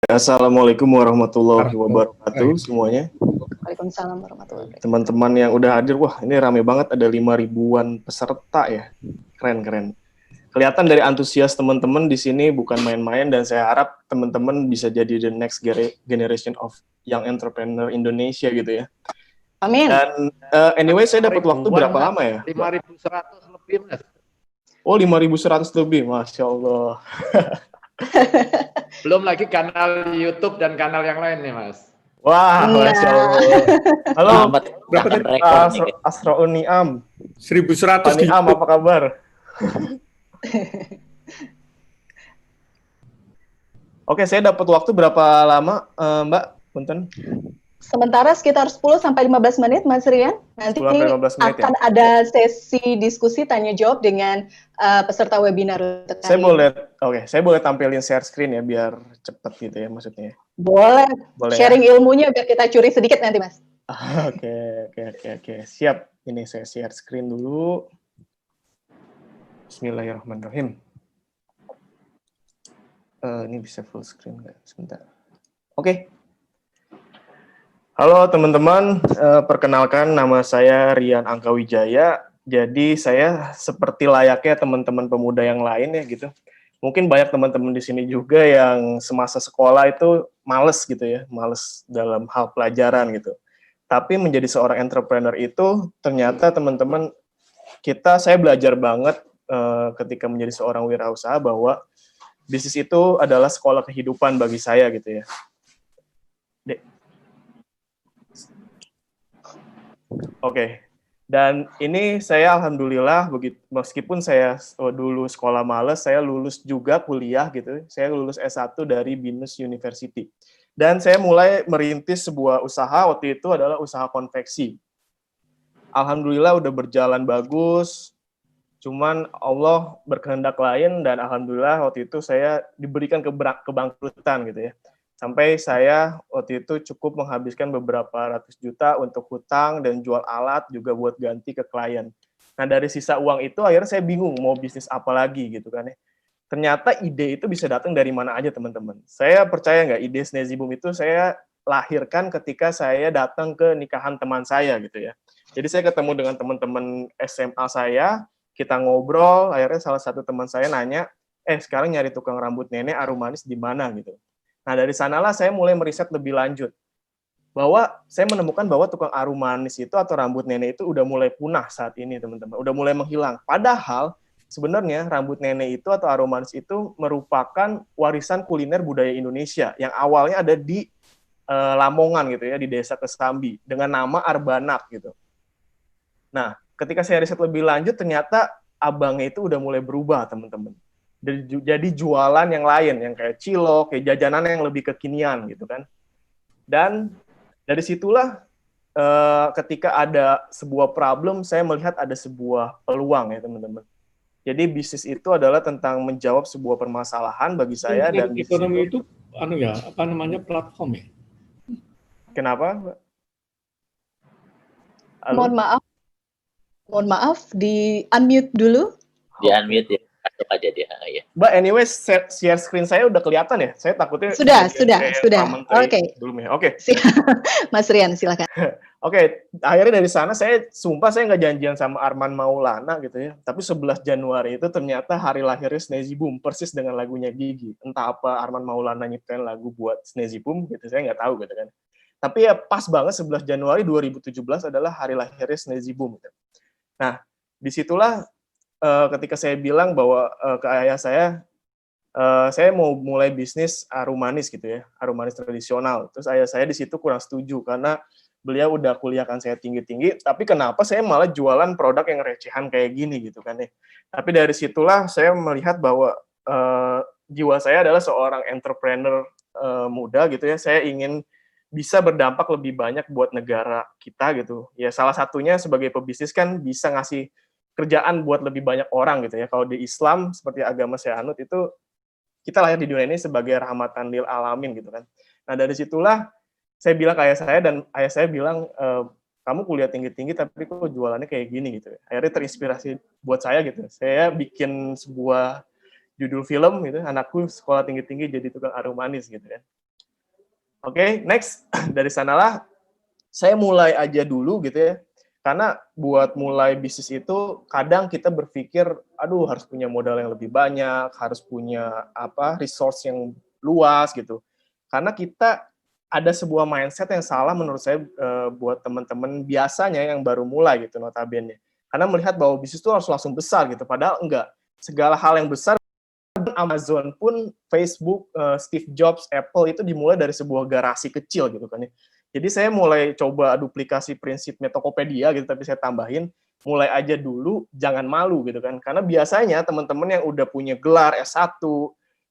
Assalamualaikum warahmatullahi wabarakatuh semuanya. Waalaikumsalam warahmatullahi wabarakatuh. Teman-teman yang udah hadir, wah ini rame banget, ada 5 ribuan peserta ya. Keren. Kelihatan dari antusias teman-teman di sini bukan main-main, dan saya harap teman-teman bisa jadi the next generation of young entrepreneur Indonesia gitu ya. Amin. Dan anyway, saya dapat waktu berapa lama ya? 5.100 lebih, Mas. Oh, 5.100 lebih, Masya Allah. Belum lagi kanal YouTube dan kanal yang lain nih, Mas. Wah, Masya Allah. Halo, berapa tadi? Asraun Niam. 1.100 Pak Niam, apa kabar? Oke, saya dapat waktu berapa lama, Mbak? Punten. Sementara sekitar 10-15 menit, Mas Rian. Nanti 10-15 menit, akan ada sesi diskusi tanya jawab dengan peserta webinar. Saya boleh tampilin share screen ya, biar cepet gitu ya maksudnya. Boleh sharing ya? ilmunya biar kita curi sedikit nanti, Mas. Oke. Siap. Ini saya share screen dulu. Bismillahirrahmanirrahim. Ini bisa full screen nggak? Sebentar. Oke. Halo teman-teman, perkenalkan nama saya Rian Angkawijaya. Jadi saya seperti layaknya teman-teman pemuda yang lain ya gitu. Mungkin banyak teman-teman di sini juga yang semasa sekolah itu males gitu ya, males dalam hal pelajaran gitu. Tapi menjadi seorang entrepreneur itu ternyata teman-teman saya belajar banget ketika menjadi seorang wirausaha bahwa bisnis itu adalah sekolah kehidupan bagi saya gitu ya. Oke. Dan ini saya alhamdulillah meskipun saya dulu sekolah males, saya lulus juga kuliah gitu. Saya lulus S1 dari BINUS University. Dan saya mulai merintis sebuah usaha, waktu itu adalah usaha konveksi. Alhamdulillah udah berjalan bagus. Cuman Allah berkehendak lain, dan alhamdulillah waktu itu saya diberikan kebangkrutan gitu ya. Sampai saya waktu itu cukup menghabiskan beberapa ratus juta untuk hutang dan jual alat juga buat ganti ke klien. Nah, dari sisa uang itu akhirnya saya bingung mau bisnis apa lagi gitu kan ya. Ternyata ide itu bisa datang dari mana aja, teman-teman. Saya percaya nggak, ide Snazzy Boom itu saya lahirkan ketika saya datang ke nikahan teman saya gitu ya. Jadi saya ketemu dengan teman-teman SMA saya, kita ngobrol, akhirnya salah satu teman saya nanya, sekarang nyari tukang rambut nenek arum manis di mana gitu. Nah, dari sanalah saya mulai meriset lebih lanjut. Bahwa saya menemukan bahwa tukang arum manis itu atau rambut nenek itu udah mulai punah saat ini, teman-teman. Udah mulai menghilang. Padahal, sebenarnya rambut nenek itu atau arum manis itu merupakan warisan kuliner budaya Indonesia yang awalnya ada di Lamongan gitu ya, di desa Kesambi, dengan nama Arbanak gitu. Nah, ketika saya riset lebih lanjut, ternyata abangnya itu udah mulai berubah, teman-teman. Jadi jualan yang lain, yang kayak cilok, kayak jajanan yang lebih kekinian gitu kan. Dan dari situlah ketika ada sebuah problem, saya melihat ada sebuah peluang ya teman-teman. Jadi bisnis itu adalah tentang menjawab sebuah permasalahan bagi saya. Dan ekonomi itu platform ya. Kenapa? Mohon maaf, di unmute dulu. Di unmute ya. Masuk aja dia. Ya. Mbak, anyway, share screen saya udah kelihatan ya? Saya takutnya... Sudah. Oke. Oke. Mas Rian, silakan. Oke, akhirnya dari sana saya nggak janjian sama Arman Maulana gitu ya. Tapi 11 Januari itu ternyata hari lahirnya Snazzy Boom, persis dengan lagunya Gigi. Entah apa Arman Maulana nyiptain lagu buat Snazzy Boom gitu, saya nggak tahu gitu kan. Tapi ya pas banget 11 Januari 2017 adalah hari lahirnya Snazzy Boom gitu. Nah, disitulah ketika saya bilang bahwa ke ayah saya mau mulai bisnis arum manis gitu ya, arum manis tradisional. Terus ayah saya di situ kurang setuju karena beliau udah kuliahkan saya tinggi-tinggi, tapi kenapa saya malah jualan produk yang recehan kayak gini gitu kan ya. Tapi dari situlah saya melihat bahwa jiwa saya adalah seorang entrepreneur muda gitu ya. Saya ingin bisa berdampak lebih banyak buat negara kita gitu. Ya salah satunya sebagai pebisnis kan bisa ngasih kerjaan buat lebih banyak orang gitu ya. Kalau di Islam seperti agama saya anut itu kita lahir di dunia ini sebagai rahmatan lil alamin gitu kan. Nah dari situlah saya bilang ke ayah saya, dan ayah saya bilang kamu kuliah tinggi-tinggi tapi kok jualannya kayak gini gitu. Akhirnya terinspirasi buat saya gitu. Saya bikin sebuah judul film gitu, anakku sekolah tinggi-tinggi jadi tukang arum manis gitu ya. Oke, next. Dari sanalah saya mulai aja dulu gitu ya. Karena buat mulai bisnis itu kadang kita berpikir, aduh harus punya modal yang lebih banyak, harus punya resource yang luas gitu. Karena kita ada sebuah mindset yang salah menurut saya buat teman-teman biasanya yang baru mulai gitu notabene. Karena melihat bahwa bisnis itu harus langsung besar gitu, padahal enggak. Segala hal yang besar, Amazon pun, Facebook, Steve Jobs, Apple itu dimulai dari sebuah garasi kecil gitu kan ya. Jadi saya mulai coba duplikasi prinsipnya Tokopedia gitu, tapi saya tambahin, mulai aja dulu, jangan malu gitu kan. Karena biasanya teman-teman yang udah punya gelar S1,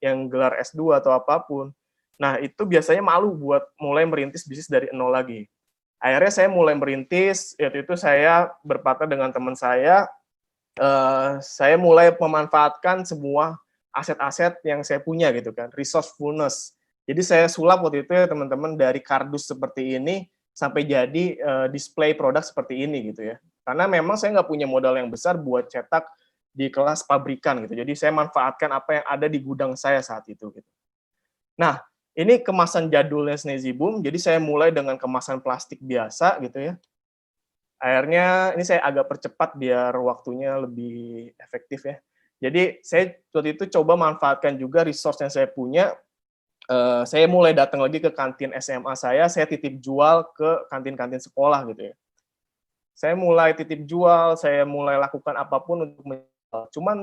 yang gelar S2 atau apapun, nah itu biasanya malu buat mulai merintis bisnis dari nol lagi. Akhirnya saya mulai merintis, yaitu itu saya berpartner dengan teman saya mulai memanfaatkan semua aset-aset yang saya punya gitu kan, resourcefulness. Jadi saya sulap waktu itu ya teman-teman dari kardus seperti ini sampai jadi display produk seperti ini gitu ya. Karena memang saya nggak punya modal yang besar buat cetak di kelas pabrikan gitu. Jadi saya manfaatkan apa yang ada di gudang saya saat itu gitu. Nah, ini kemasan jadulnya Sneezy Boom. Jadi saya mulai dengan kemasan plastik biasa gitu ya. Akhirnya ini saya agak percepat biar waktunya lebih efektif ya. Jadi saya waktu itu coba manfaatkan juga resource yang saya punya. Saya mulai datang lagi ke kantin SMA saya titip jual ke kantin-kantin sekolah gitu ya. Saya mulai titip jual, saya mulai lakukan apapun untuk menjual. Cuman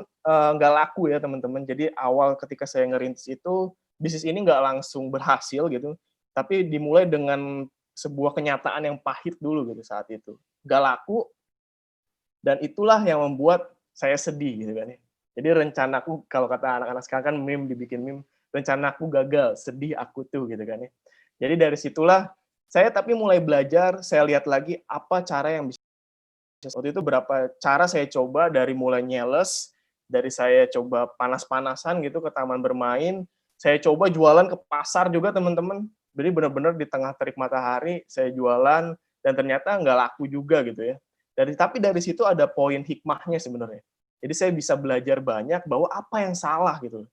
nggak laku ya teman-teman. Jadi awal ketika saya ngerintis itu, bisnis ini nggak langsung berhasil gitu. Tapi dimulai dengan sebuah kenyataan yang pahit dulu gitu saat itu. Nggak laku, dan itulah yang membuat saya sedih gitu kan ya. Jadi rencanaku, kalau kata anak-anak sekarang kan meme, dibikin meme, rencanaku gagal, sedih aku tuh gitu kan ya. Jadi dari situlah saya tapi mulai belajar, saya lihat lagi apa cara yang bisa. Waktu itu berapa cara saya coba, dari mulai nyales, dari saya coba panas-panasan gitu ke taman bermain, saya coba jualan ke pasar juga teman-teman. Jadi benar-benar di tengah terik matahari saya jualan, dan ternyata nggak laku juga gitu ya. Tapi dari situ ada poin hikmahnya sebenarnya. Jadi saya bisa belajar banyak bahwa apa yang salah gitu.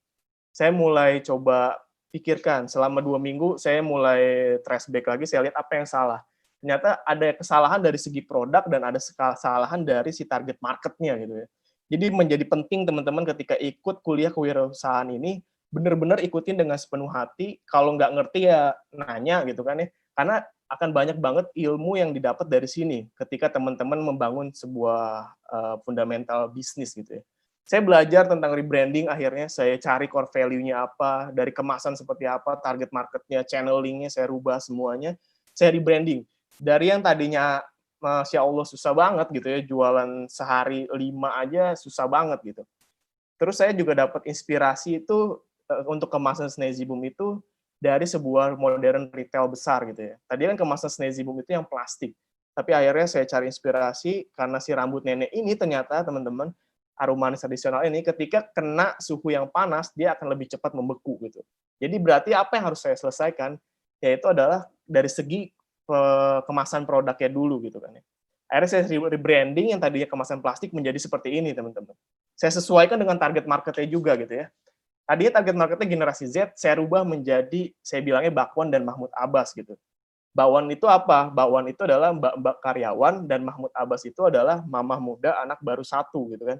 Saya mulai coba pikirkan, selama 2 minggu saya mulai trace back lagi, saya lihat apa yang salah. Ternyata ada kesalahan dari segi produk dan ada kesalahan dari si target marketnya gitu ya. Jadi menjadi penting teman-teman ketika ikut kuliah kewirausahaan ini, benar-benar ikutin dengan sepenuh hati. Kalau nggak ngerti ya nanya gitu kan ya. Karena akan banyak banget ilmu yang didapat dari sini ketika teman-teman membangun sebuah fundamental bisnis gitu ya. Saya belajar tentang rebranding, akhirnya saya cari core value-nya apa, dari kemasan seperti apa, target market-nya, channeling-nya saya rubah semuanya, saya rebranding. Dari yang tadinya Masya Allah susah banget gitu ya, jualan sehari 5 aja susah banget gitu. Terus saya juga dapat inspirasi itu untuk kemasan Sneezy Boom itu dari sebuah modern retail besar gitu ya. Tadi kan kemasan Sneezy Boom itu yang plastik. Tapi akhirnya saya cari inspirasi karena si rambut nenek ini ternyata teman-teman, aroma manis tradisional ini ketika kena suhu yang panas dia akan lebih cepat membeku gitu. Jadi berarti apa yang harus saya selesaikan yaitu adalah dari segi kemasan produknya dulu gitu kan ya. Akhirnya saya rebranding yang tadinya kemasan plastik menjadi seperti ini teman-teman. Saya sesuaikan dengan target marketnya juga gitu ya. Tadinya target marketnya generasi Z, saya rubah menjadi, saya bilangnya Bakwan dan Mahmud Abbas gitu. Bakwan itu apa? Bakwan itu adalah mbak-mbak karyawan, dan Mahmud Abbas itu adalah mamah muda anak baru satu gitu kan.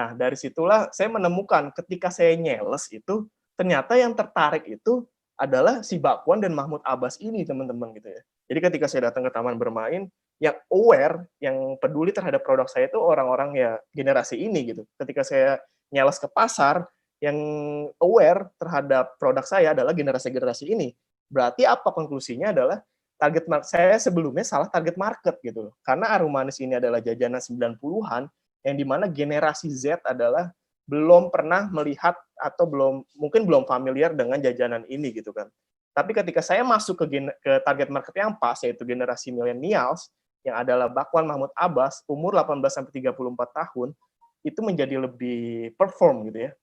Nah, dari situlah saya menemukan ketika saya nyales itu, ternyata yang tertarik itu adalah si Bakwan dan Mahmud Abbas ini, teman-teman, gitu ya. Jadi ketika saya datang ke taman bermain, yang aware, yang peduli terhadap produk saya itu orang-orang ya generasi ini, gitu. Ketika saya nyales ke pasar, yang aware terhadap produk saya adalah generasi-generasi ini. Berarti apa konklusinya adalah target market saya sebelumnya salah target market, gitu. Karena Arumanis ini adalah jajanan 90-an, yang dimana generasi Z adalah belum pernah melihat atau mungkin belum familiar dengan jajanan ini gitu kan. Tapi ketika saya masuk ke target market yang pas, yaitu generasi millennials, yang adalah Bakwan Mahmud Abbas, umur 18-34 tahun, itu menjadi lebih perform gitu ya.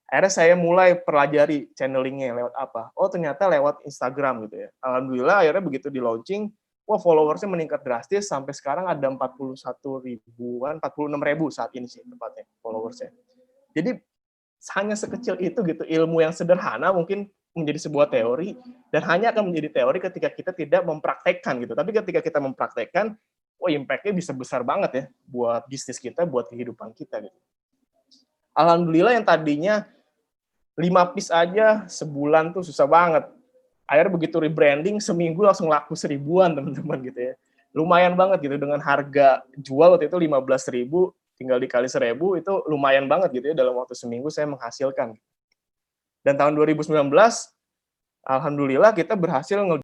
Akhirnya saya mulai pelajari channelingnya lewat apa. Oh ternyata lewat Instagram gitu ya. Alhamdulillah akhirnya begitu di launching, wah followersnya meningkat drastis sampai sekarang ada 46.000 saat ini sih tepatnya followersnya. Jadi hanya sekecil itu gitu, ilmu yang sederhana mungkin menjadi sebuah teori dan hanya akan menjadi teori ketika kita tidak mempraktekkan gitu. Tapi ketika kita mempraktekkan, wah impact-nya bisa besar banget ya buat bisnis kita, buat kehidupan kita gitu. Alhamdulillah yang tadinya 5 piece aja sebulan tuh susah banget. Akhirnya begitu rebranding seminggu langsung laku 1000-an teman-teman gitu ya. Lumayan banget gitu dengan harga jual waktu itu 15.000 tinggal dikali 1.000 itu lumayan banget gitu ya dalam waktu seminggu saya menghasilkan. Dan tahun 2019 alhamdulillah kita berhasil ngejual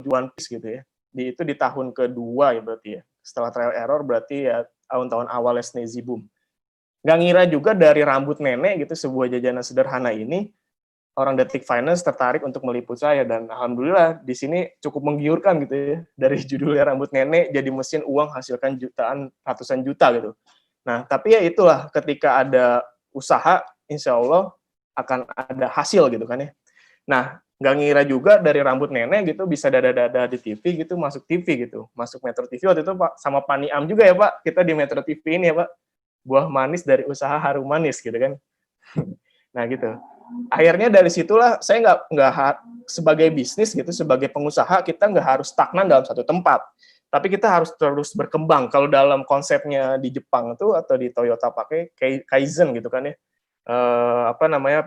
One Piece gitu ya. Itu di tahun kedua ya berarti ya. Setelah trial error berarti ya tahun-tahun awalnya Sneezy boom. Nggak ngira juga dari rambut nenek gitu sebuah jajanan sederhana ini orang Detik Finance tertarik untuk meliput saya dan alhamdulillah di sini cukup menggiurkan gitu ya dari judulnya rambut nenek jadi mesin uang hasilkan jutaan ratusan juta gitu. Nah tapi ya itulah ketika ada usaha insya Allah akan ada hasil gitu kan ya. Nah nggak ngira juga dari rambut nenek gitu bisa dada-dada di TV gitu masuk TV gitu masuk Metro TV waktu itu Pak sama Pani Am juga ya Pak kita di Metro TV ini ya Pak. Buah manis dari usaha harum manis gitu kan. Nah gitu. Akhirnya dari situlah saya nggak sebagai bisnis gitu, sebagai pengusaha kita nggak harus stagnan dalam satu tempat. Tapi kita harus terus berkembang. Kalau dalam konsepnya di Jepang itu atau di Toyota pakai Kaizen gitu kan ya.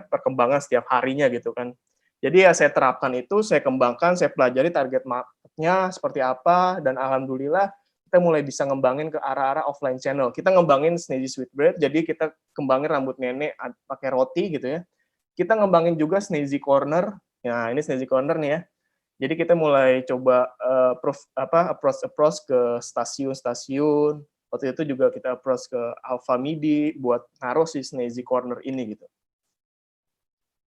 Perkembangan setiap harinya gitu kan. Jadi ya saya terapkan itu, saya kembangkan, saya pelajari target marketnya seperti apa dan alhamdulillah kita mulai bisa ngembangin ke arah-arah offline channel. Kita ngembangin Sneezy Sweetbread, jadi kita kembangin rambut nenek pakai roti gitu ya. Kita ngembangin juga Sneezy Corner. Nah, ini Sneezy Corner nih ya. Jadi kita mulai coba approach ke stasiun-stasiun. Waktu itu juga kita approach ke Alfamidi buat naruh si Sneezy Corner ini gitu.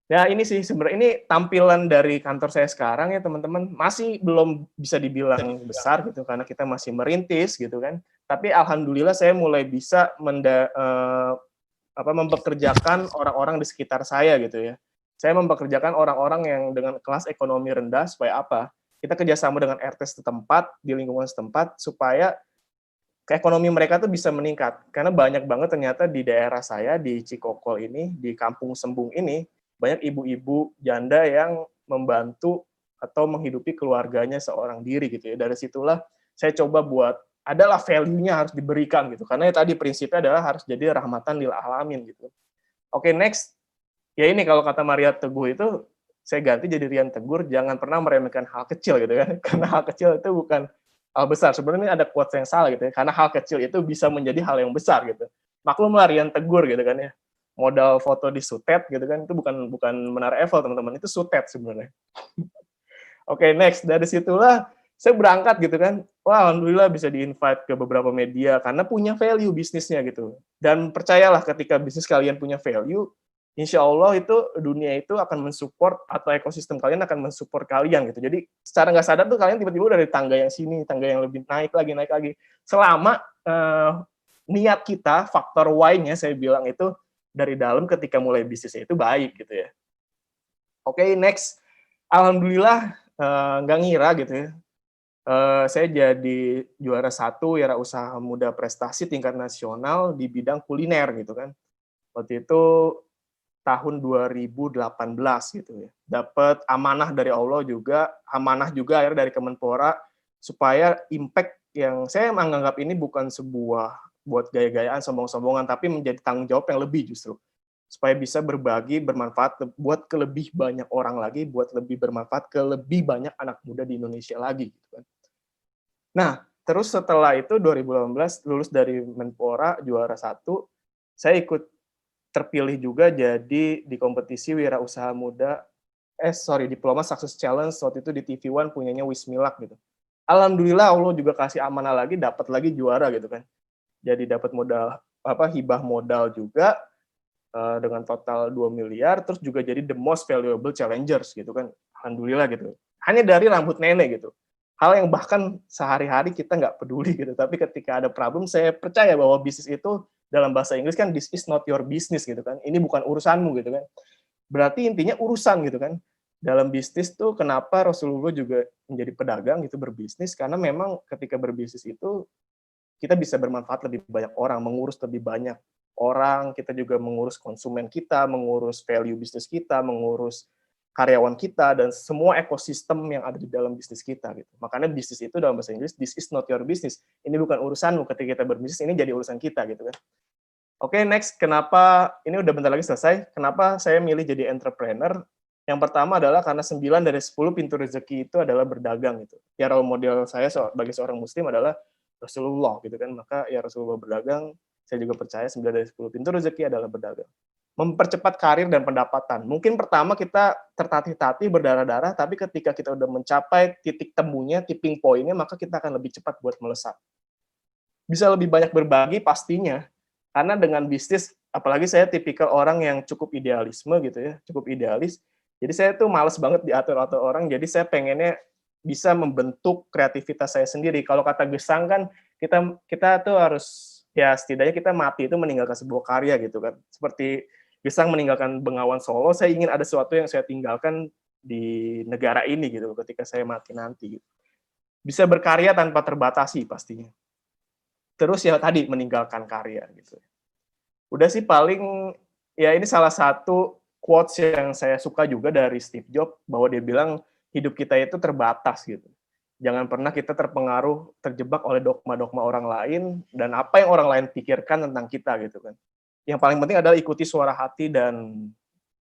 Ya ini sih sebenarnya ini tampilan dari kantor saya sekarang ya teman-teman masih belum bisa dibilang besar gitu karena kita masih merintis gitu kan. Tapi alhamdulillah saya mulai bisa mempekerjakan orang-orang di sekitar saya gitu ya. Saya mempekerjakan orang-orang yang dengan kelas ekonomi rendah supaya apa? Kita kerjasama dengan RT setempat di lingkungan setempat supaya ekonomi mereka tuh bisa meningkat. Karena banyak banget ternyata di daerah saya di Cikokol ini, di Kampung Sembung ini banyak ibu-ibu janda yang membantu atau menghidupi keluarganya seorang diri gitu ya. Dari situlah saya coba buat adalah value-nya harus diberikan gitu. Karena ya tadi prinsipnya adalah harus jadi rahmatan lil alamin gitu. Oke, next. Ya ini kalau kata Maria Teguh itu saya ganti jadi Rian Tegur, jangan pernah meremehkan hal kecil gitu kan. Karena hal kecil itu bukan hal besar. Sebenarnya ada quotes yang salah gitu ya. Karena hal kecil itu bisa menjadi hal yang besar gitu. Maklumlah Rian Tegur gitu kan ya. Modal foto di Sutet gitu kan itu bukan Menara Eiffel teman-teman, itu Sutet sebenarnya. Oke, next. Dari situlah saya berangkat gitu kan. Wah, alhamdulillah bisa di-invite ke beberapa media karena punya value bisnisnya gitu. Dan percayalah ketika bisnis kalian punya value, insya Allah itu dunia itu akan mensupport atau ekosistem kalian akan mensupport kalian gitu. Jadi secara nggak sadar tuh kalian tiba-tiba dari tangga yang sini, tangga yang lebih naik lagi. Selama niat kita, faktor why-nya saya bilang itu dari dalam ketika mulai bisnisnya itu baik gitu ya. Oke, next. Alhamdulillah nggak ngira gitu ya. Saya jadi juara 1 Wira Usaha Muda Prestasi tingkat nasional di bidang kuliner gitu kan. Waktu itu tahun 2018 gitu ya. Dapat amanah dari Allah juga, amanah juga akhirnya dari Kemenpora supaya impact yang saya menganggap ini bukan sebuah buat gaya-gayaan, sombong-sombongan, tapi menjadi tanggung jawab yang lebih justru. Supaya bisa berbagi, bermanfaat buat ke lebih banyak orang lagi, buat lebih bermanfaat ke lebih banyak anak muda di Indonesia lagi gitu kan. Nah, terus setelah itu 2018 lulus dari Menpora juara 1, saya ikut terpilih juga jadi di kompetisi Wirausaha Muda Diploma Success Challenge waktu itu di TV One punyanya Wismilak gitu. Alhamdulillah Allah juga kasih amanah lagi dapat lagi juara gitu kan. Jadi dapat modal hibah modal juga dengan total 2 miliar terus juga jadi the most valuable challengers gitu kan. Alhamdulillah gitu. Hanya dari rambut nenek gitu. Hal yang bahkan sehari-hari kita nggak peduli gitu. Tapi ketika ada problem saya percaya bahwa bisnis itu dalam bahasa Inggris kan this is not your business gitu kan. Ini bukan urusanmu gitu kan. Berarti intinya urusan gitu kan. Dalam bisnis tuh kenapa Rasulullah juga menjadi pedagang gitu berbisnis karena memang ketika berbisnis itu kita bisa bermanfaat lebih banyak orang, mengurus lebih banyak orang, kita juga mengurus konsumen kita, mengurus value bisnis kita, mengurus karyawan kita, dan semua ekosistem yang ada di dalam bisnis kita gitu. Makanya bisnis itu dalam bahasa Inggris, this is not your business. Ini bukan urusanmu ketika kita berbisnis, ini jadi urusan kita gitu kan. Oke, next, kenapa, ini udah bentar lagi selesai, kenapa saya milih jadi entrepreneur? Yang pertama adalah karena 9 dari 10 pintu rezeki itu adalah berdagang gitu. Ya role model saya sebagai seorang muslim adalah Rasulullah gitu kan, maka ya Rasulullah berdagang, saya juga percaya 9 dari 10 pintu rezeki adalah berdagang. Mempercepat karir dan pendapatan. Mungkin pertama kita tertatih-tatih, berdarah-darah, tapi ketika kita udah mencapai titik temunya, tipping point-nya, maka kita akan lebih cepat buat melesat. Bisa lebih banyak berbagi pastinya, karena dengan bisnis, apalagi saya tipikal orang yang cukup idealisme gitu ya, cukup idealis, jadi saya tuh males banget diatur-atur orang, jadi saya pengennya bisa membentuk kreativitas saya sendiri. Kalau kata Gesang kan, kita tuh harus, ya setidaknya kita mati itu meninggalkan sebuah karya gitu kan. Seperti Gesang meninggalkan Bengawan Solo, saya ingin ada sesuatu yang saya tinggalkan di negara ini gitu, ketika saya mati nanti. Gitu. Bisa berkarya tanpa terbatasi pastinya. Terus ya tadi, meninggalkan karya gitu. Udah sih paling, ya ini salah satu quotes yang saya suka juga dari Steve Jobs, bahwa dia bilang hidup kita itu terbatas gitu. Jangan pernah kita terjebak oleh dogma-dogma orang lain dan apa yang orang lain pikirkan tentang kita gitu kan. Yang paling penting adalah ikuti suara hati dan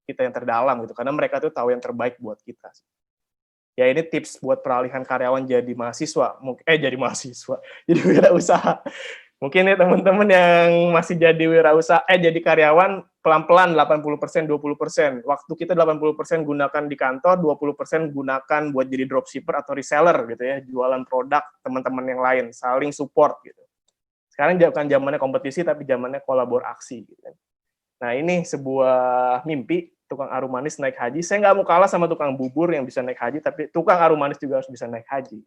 kita yang terdalam gitu, karena mereka tuh tahu yang terbaik buat kita. Ya ini tips buat peralihan karyawan jadi mahasiswa, jadi wirausaha. Mungkin ya teman-teman yang masih jadi jadi karyawan, pelan-pelan 80%, 20%. Waktu kita 80% gunakan di kantor, 20% gunakan buat jadi dropshipper atau reseller gitu ya, jualan produk teman-teman yang lain, saling support gitu. Sekarang bukan zamannya kompetisi, tapi zamannya kolaborasi gitu. Nah ini sebuah mimpi, tukang aru manis naik haji. Saya nggak mau kalah sama tukang bubur yang bisa naik haji, tapi tukang aru manis juga harus bisa naik haji.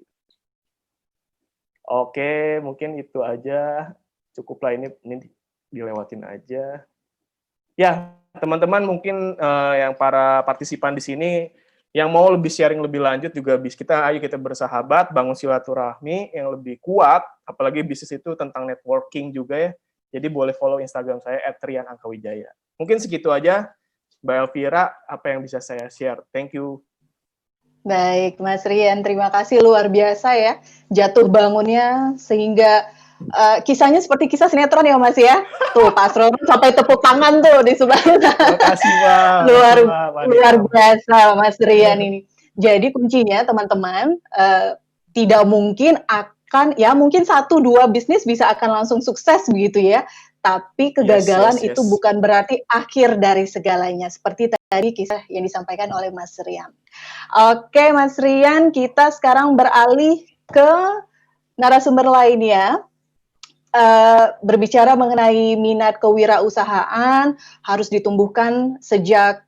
Oke, mungkin itu aja. Cukuplah ini dilewatin aja. Ya, teman-teman mungkin yang para partisipan di sini yang mau lebih sharing lebih lanjut juga ayo kita bersahabat, bangun silaturahmi yang lebih kuat, apalagi bisnis itu tentang networking juga ya. Jadi boleh follow Instagram saya @rian_angkawijaya. Mungkin segitu aja. Mbak Elvira, apa yang bisa saya share? Thank you. Baik, Mas Rian, terima kasih, luar biasa ya jatuh bangunnya sehingga kisahnya seperti kisah sinetron ya Mas ya. Tuh Pak Asrul sampai tepuk tangan tuh di sebelah. Terima kasih Pak. Luar biasa Mas Rian ini. Jadi kuncinya teman-teman tidak mungkin mungkin 1-2 bisnis bisa akan langsung sukses begitu ya. Tapi kegagalan itu bukan berarti akhir dari segalanya. Seperti tadi kisah yang disampaikan oleh Mas Rian. Oke, Mas Rian, kita sekarang beralih ke narasumber lainnya. Berbicara mengenai minat kewirausahaan harus ditumbuhkan sejak